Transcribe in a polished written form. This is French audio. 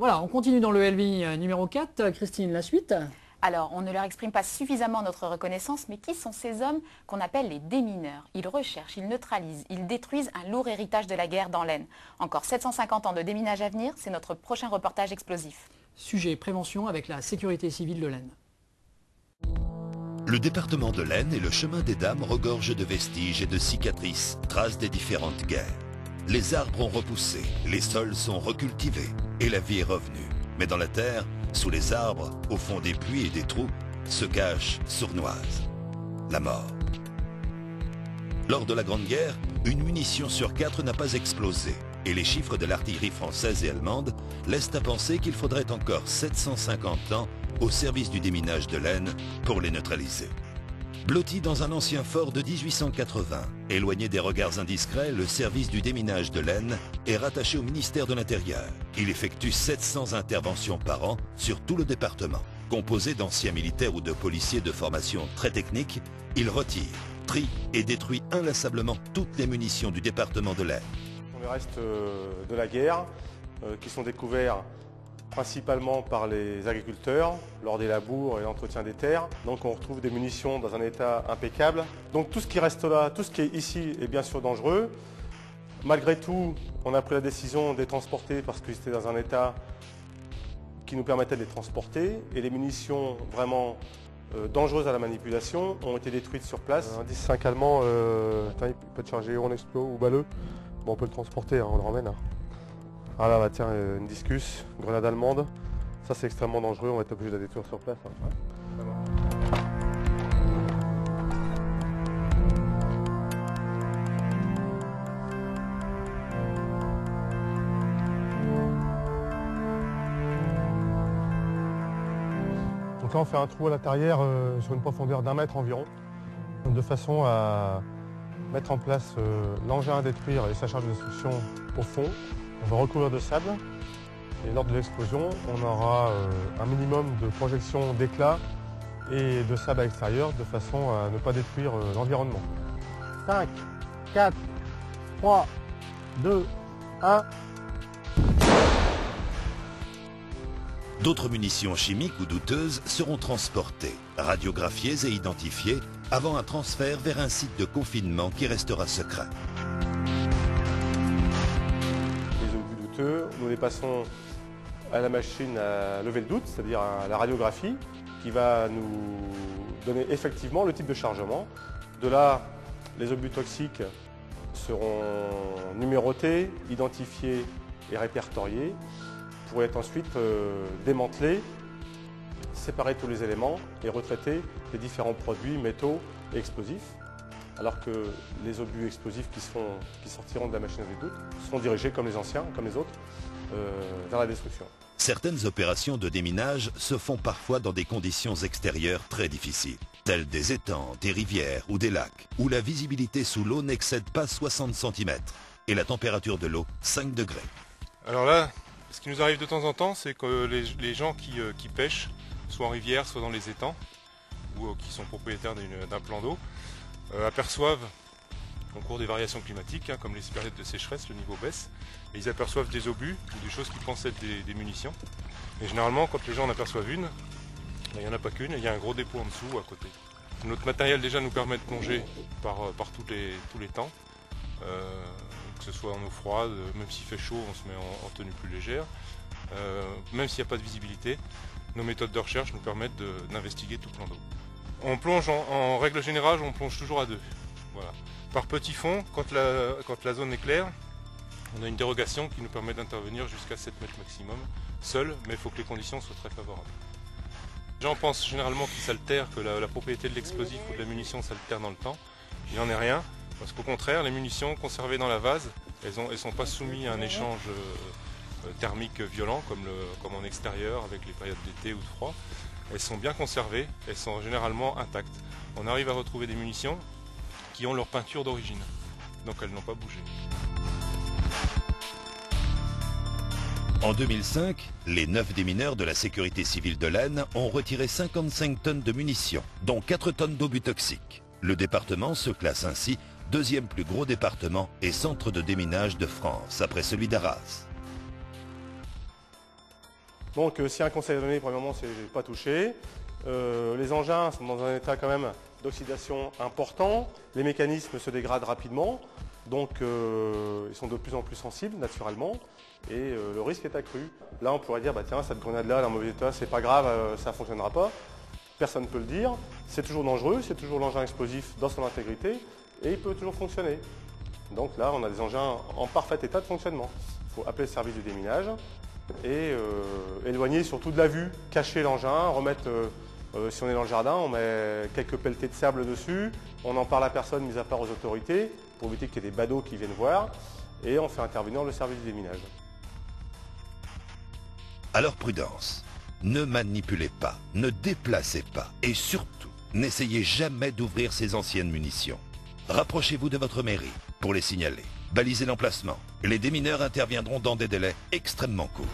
Voilà, on continue dans le LV numéro 4. Christine, la suite? Alors, on ne leur exprime pas suffisamment notre reconnaissance, mais qui sont ces hommes qu'on appelle les démineurs? Ils recherchent, ils neutralisent, ils détruisent un lourd héritage de la guerre dans l'Aisne. Encore 750 ans de déminage à venir, c'est notre prochain reportage explosif. Sujet prévention avec la sécurité civile de l'Aisne. Le département de l'Aisne et le chemin des Dames regorgent de vestiges et de cicatrices, traces des différentes guerres. Les arbres ont repoussé, les sols sont recultivés et la vie est revenue. Mais dans la terre, sous les arbres, au fond des puits et des trous, se cache Sournoise, la mort. Lors de la Grande Guerre, une munition sur 4 n'a pas explosé et les chiffres de l'artillerie française et allemande laissent à penser qu'il faudrait encore 750 ans au service du déminage de l'Aisne pour les neutraliser. Blotti dans un ancien fort de 1880, éloigné des regards indiscrets, le service du déminage de l'Aisne est rattaché au ministère de l'Intérieur. Il effectue 700 interventions par an sur tout le département. Composé d'anciens militaires ou de policiers de formation très technique, il retire, trie et détruit inlassablement toutes les munitions du département de l'Aisne. Les restes de la guerre qui sont découverts principalement par les agriculteurs lors des labours et l'entretien des terres. Donc on retrouve des munitions dans un état impeccable. Donc tout ce qui reste là, tout ce qui est ici est bien sûr dangereux. Malgré tout, on a pris la décision de les transporter parce qu'ils étaient dans un état qui nous permettait de les transporter. Et les munitions vraiment dangereuses à la manipulation ont été détruites sur place. Un 10-5 allemand, il peut être chargé en explos ou balleux. Bon, on peut le transporter, hein, on le ramène. Hein. Ah là, bah, tiens, une discus, une grenade allemande. Ça, c'est extrêmement dangereux, on va être obligé de la détruire sur place. Hein. Donc là, on fait un trou à l'intérieur sur une profondeur d'1 mètre environ, de façon à mettre en place l'engin à détruire et sa charge de destruction au fond. On va recouvrir de sable et lors de l'explosion, on aura un minimum de projection d'éclat et de sable à l'extérieur de façon à ne pas détruire l'environnement. 5, 4, 3, 2, 1. D'autres munitions chimiques ou douteuses seront transportées, radiographiées et identifiées avant un transfert vers un site de confinement qui restera secret. Nous les passons à la machine à lever le doute, c'est-à-dire à la radiographie, qui va nous donner effectivement le type de chargement. De là, les obus toxiques seront numérotés, identifiés et répertoriés pour être ensuite démantelés, séparer tous les éléments et retraiter les différents produits, métaux et explosifs. Alors que les obus explosifs qui sortiront de la machine à lever le doute seront dirigés comme les anciens, comme les autres, vers la destruction. Certaines opérations de déminage se font parfois dans des conditions extérieures très difficiles, telles des étangs, des rivières ou des lacs, où la visibilité sous l'eau n'excède pas 60 cm et la température de l'eau 5 degrés. Alors là, ce qui nous arrive de temps en temps, c'est que les gens qui pêchent, soit en rivière, soit dans les étangs, ou qui sont propriétaires d'un plan d'eau, aperçoivent, au cours des variations climatiques, comme les périodes de sécheresse, le niveau baisse, et ils aperçoivent des obus ou des choses qui pensent être des munitions. Et généralement, quand les gens en aperçoivent une, il n'y en a pas qu'une, et il y a un gros dépôt en dessous, à côté. Notre matériel déjà nous permet de plonger par tous les temps, que ce soit en eau froide, même s'il fait chaud, on se met en tenue plus légère, même s'il n'y a pas de visibilité. Nos méthodes de recherche nous permettent d'investiguer tout plan d'eau. On plonge en règle générale, on plonge toujours à 2. Voilà. Par petit fond, quand la zone est claire, on a une dérogation qui nous permet d'intervenir jusqu'à 7 mètres maximum, seul, mais il faut que les conditions soient très favorables. Les gens pensent généralement qu'ils s'altèrent, que la propriété de l'explosif ou de la munition s'altère dans le temps. Il n'en est rien, parce qu'au contraire, les munitions conservées dans la vase, elles ne sont pas soumises à un échange thermique violent, comme en extérieur, avec les périodes d'été ou de froid. Elles sont bien conservées, elles sont généralement intactes. On arrive à retrouver des munitions qui ont leur peinture d'origine, donc elles n'ont pas bougé. En 2005, les 9 démineurs de la sécurité civile de l'Aisne ont retiré 55 tonnes de munitions, dont 4 tonnes d'obus toxiques. Le département se classe ainsi deuxième plus gros département et centre de déminage de France, après celui d'Arras. Donc si un conseil est donné, premièrement, c'est pas toucher. Les engins sont dans un état quand même d'oxydation important. Les mécanismes se dégradent rapidement. Donc ils sont de plus en plus sensibles naturellement et le risque est accru. Là on pourrait dire, bah, tiens, cette grenade-là, elle est en mauvais état, c'est pas grave, ça ne fonctionnera pas. Personne ne peut le dire. C'est toujours dangereux, c'est toujours l'engin explosif dans son intégrité et il peut toujours fonctionner. Donc là on a des engins en parfait état de fonctionnement. Il faut appeler le service du déminage et éloigner surtout de la vue, cacher l'engin, remettre... si on est dans le jardin, on met quelques pelletés de sable dessus, on n'en parle à personne, mis à part aux autorités, pour éviter qu'il y ait des badauds qui viennent voir, et on fait intervenir le service du déminage. Alors prudence, ne manipulez pas, ne déplacez pas, et surtout, n'essayez jamais d'ouvrir ces anciennes munitions. Rapprochez-vous de votre mairie pour les signaler. Balisez l'emplacement. Les démineurs interviendront dans des délais extrêmement courts.